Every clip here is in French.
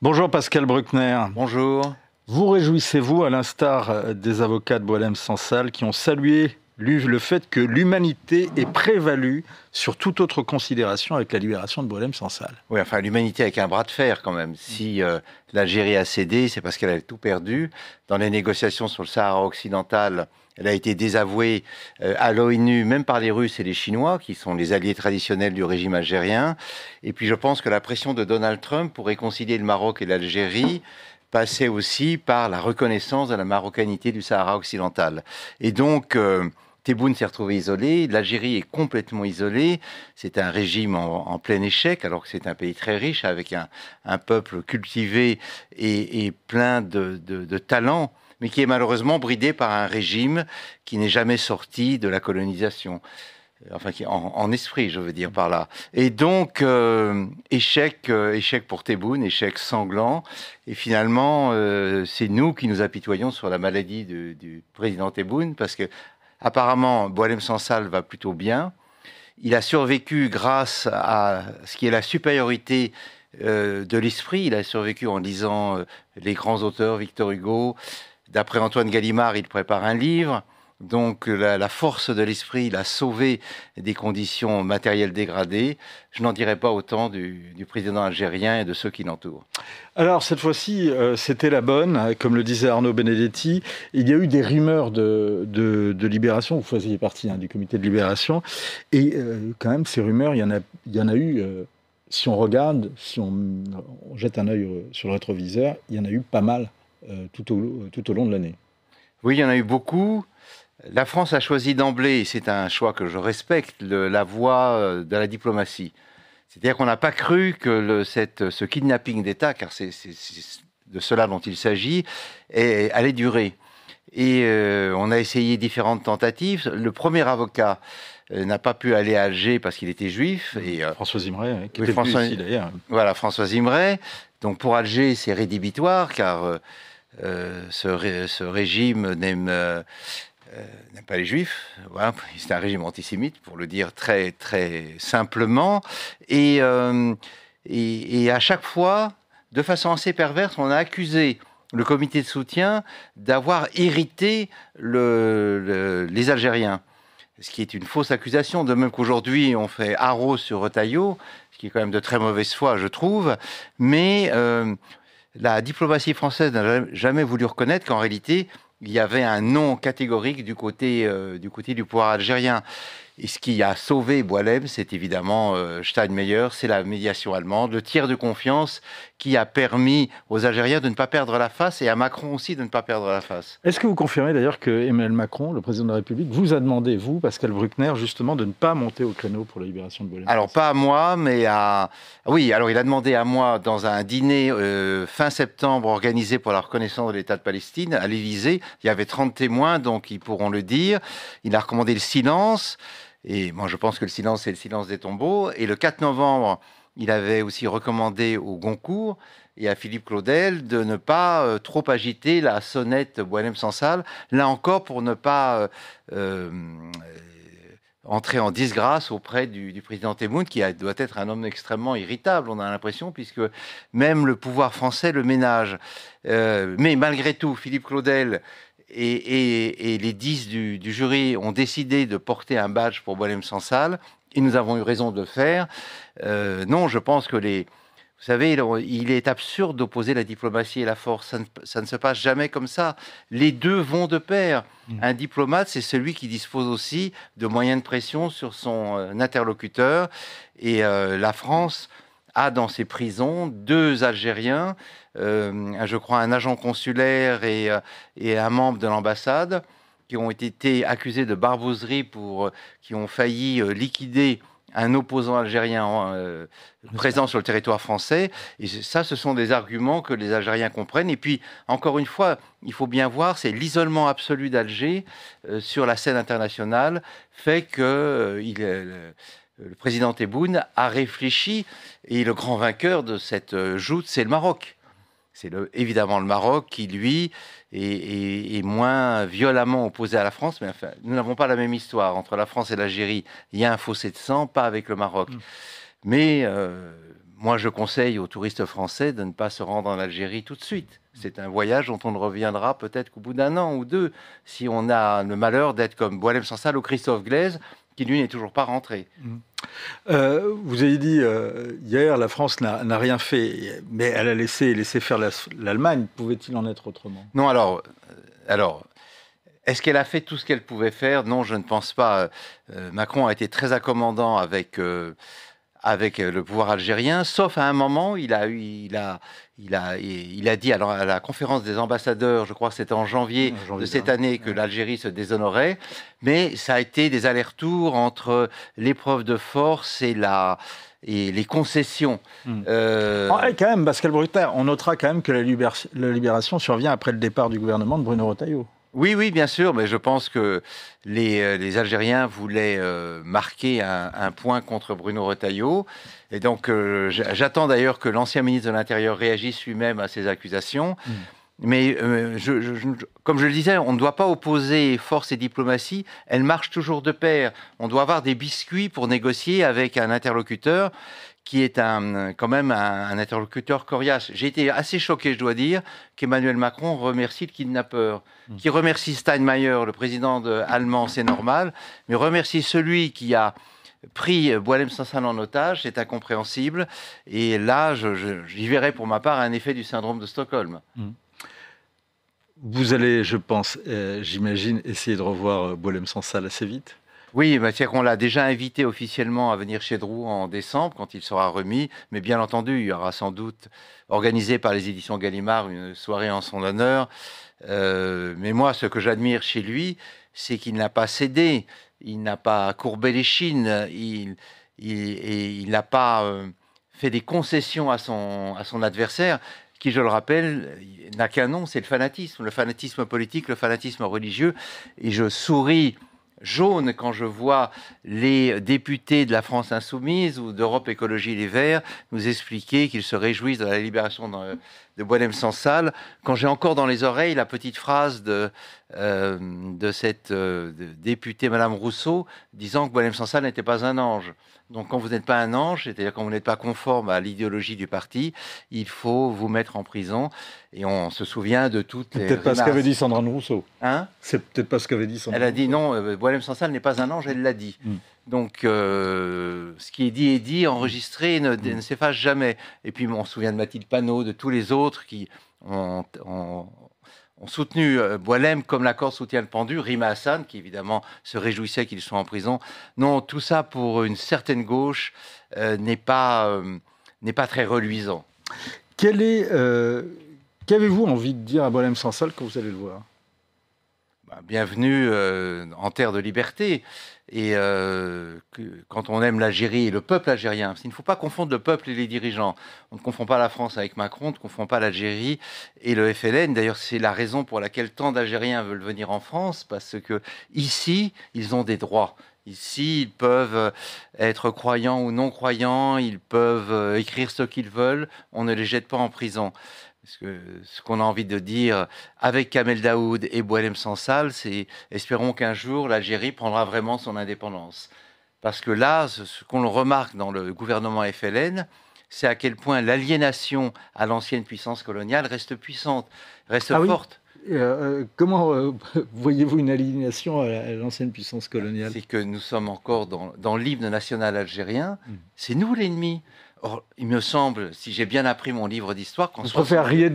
Bonjour Pascal Bruckner. Bonjour. Vous réjouissez-vous, à l'instar des avocats de Boualem-Sansal, qui ont salué le fait que l'humanité ait prévalu sur toute autre considération avec la libération de Boualem-Sansal? Oui, enfin, l'humanité avec un bras de fer quand même. Si l'Algérie a cédé, c'est parce qu'elle a tout perdu. Dans les négociations sur le Sahara occidental, elle a été désavouée à l'ONU, même par les Russes et les Chinois, qui sont les alliés traditionnels du régime algérien. Et puis je pense que la pression de Donald Trump pour réconcilier le Maroc et l'Algérie passait aussi par la reconnaissance de la marocanité du Sahara occidental. Et donc, Tebboune s'est retrouvé isolé, l'Algérie est complètement isolée, c'est un régime en plein échec, alors que c'est un pays très riche, avec un peuple cultivé et plein de talents, mais qui est malheureusement bridé par un régime qui n'est jamais sorti de la colonisation. Enfin, en esprit, je veux dire par là. Et donc, échec pour Tebboune, échec sanglant. Et finalement, c'est nous qui nous apitoyons sur la maladie du président Tebboune, parce que apparemment, Boualem Sansal va plutôt bien. Il a survécu grâce à ce qui est la supériorité de l'esprit. Il a survécu en lisant les grands auteurs, Victor Hugo. D'après Antoine Gallimard, il prépare un livre. Donc la force de l'esprit l'a sauvé des conditions matérielles dégradées. Je n'en dirai pas autant du président algérien et de ceux qui l'entourent. Alors cette fois-ci, c'était la bonne, comme le disait Arnaud Benedetti. Il y a eu des rumeurs de libération, vous faisiez partie du comité de libération, et quand même ces rumeurs, il y en a eu, si on regarde, si on jette un œil sur le rétroviseur, il y en a eu pas mal tout au long de l'année. Oui, il y en a eu beaucoup. La France a choisi d'emblée, et c'est un choix que je respecte, la voie de la diplomatie. C'est-à-dire qu'on n'a pas cru que ce kidnapping d'État, car c'est de cela dont il s'agit, allait durer. Et on a essayé différentes tentatives. Le premier avocat n'a pas pu aller à Alger parce qu'il était juif. Et, François Imret, qui était venu ici d'ailleurs. Voilà, François Imret. Donc pour Alger, c'est rédhibitoire, car ce régime n'aime pas les juifs, voilà, c'est un régime antisémite, pour le dire très, très simplement. Et à chaque fois, de façon assez perverse, on a accusé le comité de soutien d'avoir irrité les Algériens. Ce qui est une fausse accusation, de même qu'aujourd'hui on fait haro sur Retailleau, ce qui est quand même de très mauvaise foi, je trouve. Mais la diplomatie française n'a jamais voulu reconnaître qu'en réalité, il y avait un non catégorique du côté du pouvoir algérien. Et ce qui a sauvé Boualem, c'est évidemment Steinmeier, c'est la médiation allemande, le tiers de confiance qui a permis aux Algériens de ne pas perdre la face et à Macron aussi de ne pas perdre la face. Est-ce que vous confirmez d'ailleurs que Emmanuel Macron, le président de la République, vous a demandé, vous, Pascal Bruckner, justement de ne pas monter au créneau pour la libération de Boualem? Alors pas à moi, mais à... Oui, alors il a demandé à moi dans un dîner fin septembre organisé pour la reconnaissance de l'État de Palestine à l'Élysée. Il y avait 30 témoins, donc ils pourront le dire. Il a recommandé le silence. Et moi, je pense que le silence, c'est le silence des tombeaux. Et le 4 novembre, il avait aussi recommandé au Goncourt et à Philippe Claudel de ne pas trop agiter la sonnette Boualem-Sansal, là encore pour ne pas entrer en disgrâce auprès du président Tebboune, qui doit être un homme extrêmement irritable, on a l'impression, puisque même le pouvoir français le ménage. Mais malgré tout, Philippe Claudel et les 10 du jury ont décidé de porter un badge pour Boualem Sansal, et nous avons eu raison de le faire. Non, je pense que vous savez, il est absurde d'opposer la diplomatie et la force. Ça ne se passe jamais comme ça. Les deux vont de pair. Un diplomate, c'est celui qui dispose aussi de moyens de pression sur son interlocuteur. Et la France a dans ses prisons 2 Algériens, je crois un agent consulaire et un membre de l'ambassade, qui ont été accusés de barbouzerie qui ont failli liquider un opposant algérien présent sur le territoire français. Et ça, ce sont des arguments que les Algériens comprennent. Et puis, encore une fois, il faut bien voir, c'est l'isolement absolu d'Alger sur la scène internationale fait que le président Tebboune a réfléchi, et le grand vainqueur de cette joute, c'est le Maroc. C'est évidemment le Maroc qui, lui, est moins violemment opposé à la France. Mais enfin, nous n'avons pas la même histoire. Entre la France et l'Algérie, il y a un fossé de sang, pas avec le Maroc. Mais moi, je conseille aux touristes français de ne pas se rendre en Algérie tout de suite. C'est un voyage dont on ne reviendra peut-être qu'au bout d'un an ou deux, si on a le malheur d'être comme Boualem Sansal ou Christophe Glaise, qui lui n'est toujours pas rentré. Vous avez dit hier, la France n'a rien fait, mais elle a laissé faire l'Allemagne. Pouvait-il en être autrement? Non, alors est-ce qu'elle a fait tout ce qu'elle pouvait faire? Non, je ne pense pas. Macron a été très accommodant avec le pouvoir algérien, sauf à un moment, il a dit à la conférence des ambassadeurs, je crois que c'était en janvier de cette année, que l'Algérie se déshonorait, mais ça a été des allers-retours entre l'épreuve de force et les concessions. Quand même, Pascal Bruckner, on notera quand même que la libération survient après le départ du gouvernement de Bruno Retailleau. Oui, oui, bien sûr, mais je pense que les Algériens voulaient marquer un point contre Bruno Retailleau. Et donc, j'attends d'ailleurs que l'ancien ministre de l'Intérieur réagisse lui-même à ces accusations. Mais comme je le disais, on ne doit pas opposer force et diplomatie. Elles marchent toujours de pair. On doit avoir des biscuits pour négocier avec un interlocuteur qui est quand même un interlocuteur coriace. J'ai été assez choqué, je dois dire, qu'Emmanuel Macron remercie le kidnappeur, qui remercie Steinmeier, le président allemand, c'est normal, mais remercie celui qui a pris Boualem Sansal en otage, c'est incompréhensible. Et là, j'y verrai pour ma part un effet du syndrome de Stockholm. Vous allez, je pense, j'imagine, essayer de revoir Boualem Sansal assez vite. Oui, c'est-à-dire qu'on l'a déjà invité officiellement à venir chez Drouot en décembre, quand il sera remis. Mais bien entendu, il y aura sans doute, organisé par les éditions Gallimard, une soirée en son honneur. Mais moi, ce que j'admire chez lui, c'est qu'il n'a pas cédé, il n'a pas courbé les chines, il n'a pas fait des concessions à son adversaire, qui, je le rappelle, n'a qu'un nom, c'est le fanatisme politique, le fanatisme religieux. Et je souris jaune quand je vois les députés de la France Insoumise ou d'Europe Écologie Les Verts nous expliquer qu'ils se réjouissent de la libération de Boualem Sansal, quand j'ai encore dans les oreilles la petite phrase de cette députée Madame Rousseau disant que Boualem Sansal n'était pas un ange. Donc quand vous n'êtes pas un ange, c'est-à-dire quand vous n'êtes pas conforme à l'idéologie du parti, il faut vous mettre en prison. Et on se souvient de toutes les... C'est peut-être pas ce qu'avait dit Sandrine Rousseau. Hein? C'est peut-être pas ce qu'avait dit Sandrine Rousseau. Elle a dit non, Boualem Sansal n'est pas un ange, elle l'a dit. Donc ce qui est dit, enregistré, ne s'efface jamais. Et puis on se souvient de Mathilde Panot, de tous les autres qui ont soutenu Boualem comme la Corse soutient le pendu, Rima Hassan, qui évidemment se réjouissait qu'il soit en prison. Non, tout ça pour une certaine gauche n'est pas très reluisant. Qu'avez-vous envie de dire à Boualem Sansal quand vous allez le voir? Bienvenue en terre de liberté. Et quand on aime l'Algérie et le peuple algérien, il ne faut pas confondre le peuple et les dirigeants. On ne confond pas la France avec Macron, on ne confond pas l'Algérie et le FLN. D'ailleurs, c'est la raison pour laquelle tant d'Algériens veulent venir en France, parce que ici, ils ont des droits. Ici, ils peuvent être croyants ou non croyants, ils peuvent écrire ce qu'ils veulent, on ne les jette pas en prison. Parce que ce qu'on a envie de dire avec Kamel Daoud et Boualem Sansal, c'est espérons qu'un jour l'Algérie prendra vraiment son indépendance. Parce que là, ce qu'on remarque dans le gouvernement FLN, c'est à quel point l'aliénation à l'ancienne puissance coloniale reste puissante, reste forte. Oui. Comment voyez-vous une aliénation à l'ancienne puissance coloniale? C'est que nous sommes encore dans l'hymne national algérien, c'est nous l'ennemi. Or, il me semble, si j'ai bien appris mon livre d'histoire... Vous préféreriez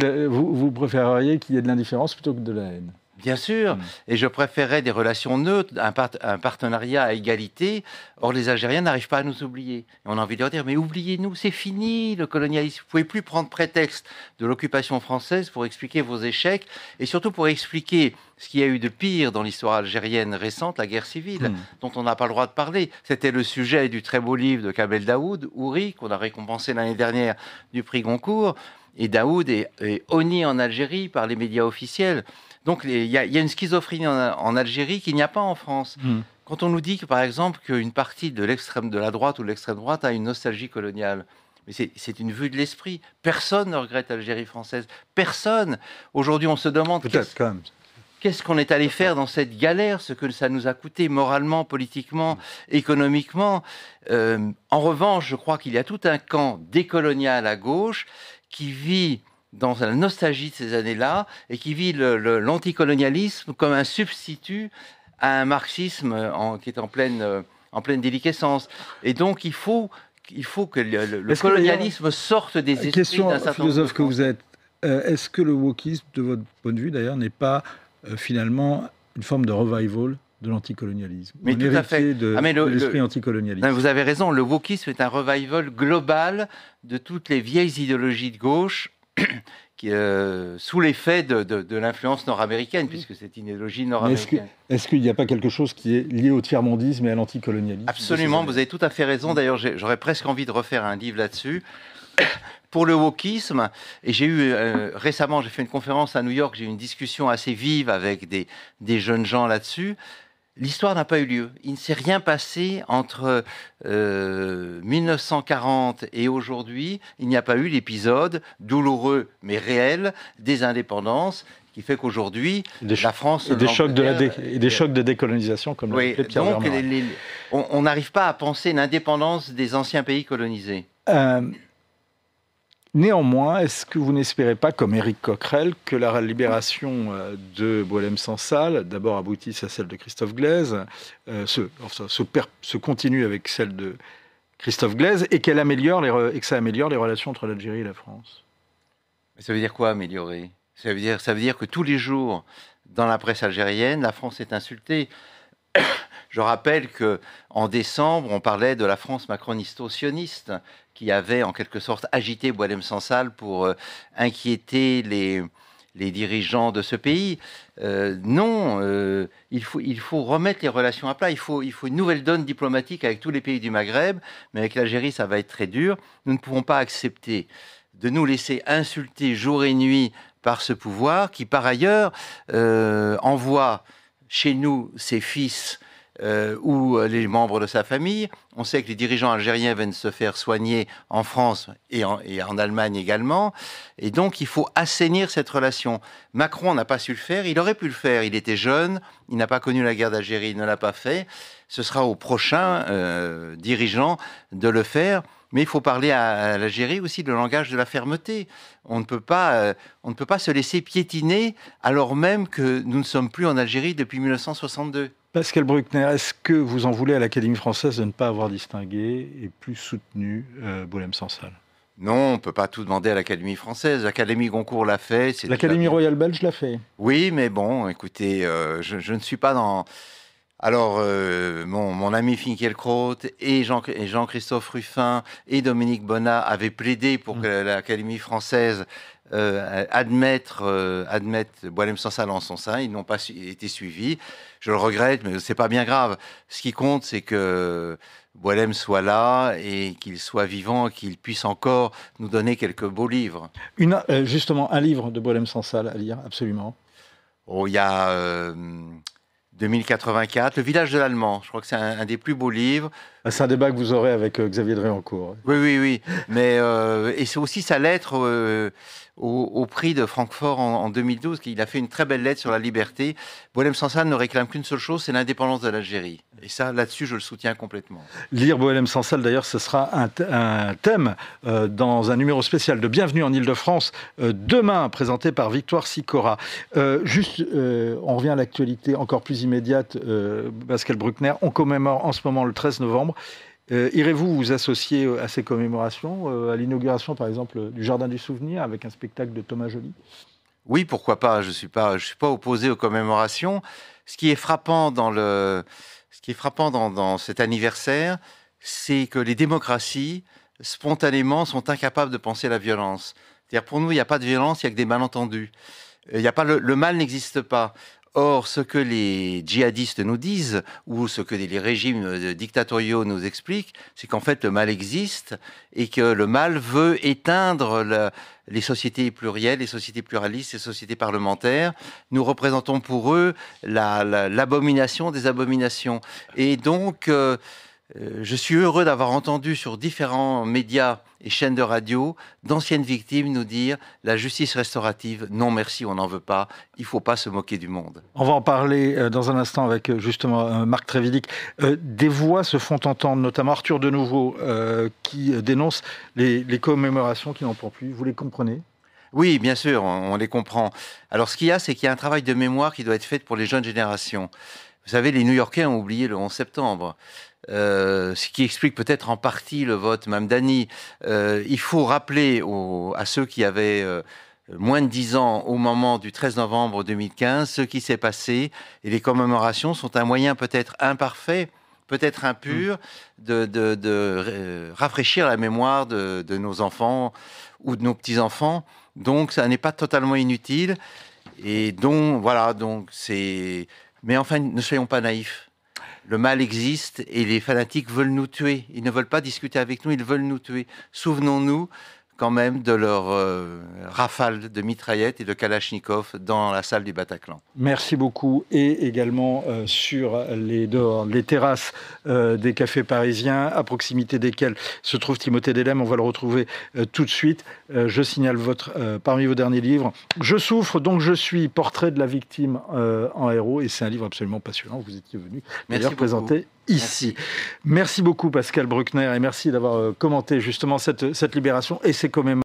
qu'il y ait de l'indifférence plutôt que de la haine? Bien sûr, et je préférerais des relations neutres, un partenariat à égalité. Or, les Algériens n'arrivent pas à nous oublier. Et on a envie de leur dire, mais oubliez-nous, c'est fini le colonialisme. Vous ne pouvez plus prendre prétexte de l'occupation française pour expliquer vos échecs, et surtout pour expliquer ce qu'il y a eu de pire dans l'histoire algérienne récente, la guerre civile, dont on n'a pas le droit de parler. C'était le sujet du très beau livre de Kamel Daoud, Ouri, qu'on a récompensé l'année dernière du prix Goncourt. Et Daoud est honni en Algérie par les médias officiels. Donc il y a une schizophrénie en Algérie qu'il n'y a pas en France. Quand on nous dit que, par exemple, qu'une partie de la droite ou de l'extrême droite a une nostalgie coloniale, mais c'est une vue de l'esprit. Personne ne regrette l'Algérie française. Personne. Aujourd'hui, on se demande... Peut-être quand même. qu'est-ce qu'on est allé faire dans cette galère, ce que ça nous a coûté moralement, politiquement, économiquement. En revanche, je crois qu'il y a tout un camp décolonial à gauche qui vit dans la nostalgie de ces années-là et qui vit l'anticolonialisme comme un substitut à un marxisme qui est en pleine déliquescence. Et donc, il faut que le colonialisme sorte des esprits question d'un certain philosophe nombre que vous êtes. Est-ce que le wokisme, de votre point de vue d'ailleurs, n'est pas finalement une forme de revival de l'anticolonialisme? Mais tout à fait. De l'esprit anticolonialiste. Vous avez raison, le wokisme est un revival global de toutes les vieilles idéologies de gauche qui, sous l'effet de l'influence nord-américaine, puisque c'est une idéologie nord-américaine. Est-ce qu'il n'y a pas quelque chose qui est lié au tiers-mondisme et à l'anticolonialisme? Absolument, vous avez tout à fait raison. D'ailleurs, j'aurais presque envie de refaire un livre là-dessus. Pour le wokisme, et j'ai eu récemment, j'ai fait une conférence à New York, j'ai eu une discussion assez vive avec des jeunes gens là-dessus. L'histoire n'a pas eu lieu. Il ne s'est rien passé entre 1940 et aujourd'hui. Il n'y a pas eu l'épisode douloureux mais réel des indépendances qui fait qu'aujourd'hui, la France... Et des chocs de décolonisation, comme l'a appelé Pierre Vermeuren. On n'arrive pas à penser l'indépendance des anciens pays colonisés. Néanmoins, est-ce que vous n'espérez pas, comme Éric Coquerel, que la libération de Boualem-Sansal, d'abord aboutisse à celle de Christophe Glaise, se continue avec celle de Christophe Glaise, et que ça améliore les relations entre l'Algérie et la France? Mais ça veut dire quoi, améliorer? Ça veut dire que tous les jours, dans la presse algérienne, la France est insultée. Je rappelle qu'en décembre, on parlait de la France macronisto-sioniste qui avait en quelque sorte agité Boualem-Sansal pour inquiéter les dirigeants de ce pays. Non, il faut remettre les relations à plat. Il faut une nouvelle donne diplomatique avec tous les pays du Maghreb, mais avec l'Algérie, ça va être très dur. Nous ne pouvons pas accepter de nous laisser insulter jour et nuit par ce pouvoir qui, par ailleurs, envoie chez nous ses fils ou les membres de sa famille. On sait que les dirigeants algériens viennent se faire soigner en France et en Allemagne également. Et donc, il faut assainir cette relation. Macron n'a pas su le faire. Il aurait pu le faire. Il était jeune. Il n'a pas connu la guerre d'Algérie. Il ne l'a pas fait. Ce sera aux prochains dirigeants de le faire. Mais il faut parler à l'Algérie aussi le langage de la fermeté. On ne peut pas se laisser piétiner alors même que nous ne sommes plus en Algérie depuis 1962. Pascal Bruckner, est-ce que vous en voulez à l'Académie française de ne pas avoir distingué et plus soutenu Boualem-Sansal? Non, on ne peut pas tout demander à l'Académie française. L'Académie Goncourt l'a fait. L'Académie royale belge l'a fait. Oui, mais bon, écoutez, je ne suis pas dans... Alors, mon ami Finkielkraut et Jean-Christophe Ruffin et Dominique Bonnat avaient plaidé pour que l'Académie française admette Boualem-Sansal en son sein. Ils n'ont pas été suivis. Je le regrette, mais c'est pas bien grave. Ce qui compte, c'est que Boualem soit là et qu'il soit vivant, qu'il puisse encore nous donner quelques beaux livres. Justement, un livre de Boualem-Sansal à lire, absolument. Oh, il y a 2084, Le village de l'Allemand. Je crois que c'est un des plus beaux livres. C'est un débat que vous aurez avec Xavier Dréancourt. Oui. Mais, et c'est aussi sa lettre au prix de Francfort en 2012, qu'il a fait une très belle lettre sur la liberté. Boualem-Sansal ne réclame qu'une seule chose, c'est l'indépendance de l'Algérie. Et ça, là-dessus, je le soutiens complètement. Lire Boualem-Sansal, d'ailleurs, ce sera un thème dans un numéro spécial de Bienvenue en Ile-de-France, demain, présenté par Victoire Sicora. On revient à l'actualité encore plus immédiate, Pascal Bruckner. On commémore en ce moment le 13 novembre. Irez-vous vous associer à ces commémorations, à l'inauguration par exemple du Jardin du Souvenir avec un spectacle de Thomas Joly? Oui, pourquoi pas. Je suis pas opposé aux commémorations. Ce qui est frappant dans cet anniversaire, c'est que les démocraties spontanément sont incapables de penser la violence. C'est-à-dire pour nous, il n'y a pas de violence, il n'y a que des malentendus. Il y a pas le mal n'existe pas. Or, ce que les djihadistes nous disent, ou ce que les régimes dictatoriaux nous expliquent, c'est qu'en fait, le mal existe et que le mal veut éteindre les sociétés plurielles, les sociétés pluralistes, les sociétés parlementaires. Nous représentons pour eux l'abomination des abominations. Et donc, Je suis heureux d'avoir entendu sur différents médias et chaînes de radio d'anciennes victimes nous dire la justice restaurative, non merci, on n'en veut pas, il ne faut pas se moquer du monde. On va en parler dans un instant avec justement Marc Trévidic. Des voix se font entendre, notamment Arthur Denouveau, qui dénonce les commémorations qui n'en pourront plus. Vous les comprenez ? Oui, bien sûr, on les comprend. Alors ce qu'il y a, c'est qu'il y a un travail de mémoire qui doit être fait pour les jeunes générations. Vous savez, les New-Yorkais ont oublié le 11 septembre. Ce qui explique peut-être en partie le vote Mamdani. Il faut rappeler à ceux qui avaient moins de 10 ans au moment du 13 novembre 2015 ce qui s'est passé. Et les commémorations sont un moyen peut-être imparfait, peut-être impur, de rafraîchir la mémoire de nos enfants ou de nos petits-enfants. Donc ça n'est pas totalement inutile. Et donc, voilà, donc c'est... Mais enfin, ne soyons pas naïfs. Le mal existe et les fanatiques veulent nous tuer. Ils ne veulent pas discuter avec nous, ils veulent nous tuer. Souvenons-nous quand même de leur rafale de mitraillettes et de Kalachnikov dans la salle du Bataclan. Merci beaucoup. Et également sur les terrasses des cafés parisiens, à proximité desquels se trouve Timothée Delham. On va le retrouver tout de suite. Je signale parmi vos derniers livres, Je souffre, donc je suis, portrait de la victime en héros. Et c'est un livre absolument passionnant. Vous étiez venu d'ailleurs présenter ici. Merci beaucoup Pascal Bruckner et merci d'avoir commenté justement cette libération et ces commémorations.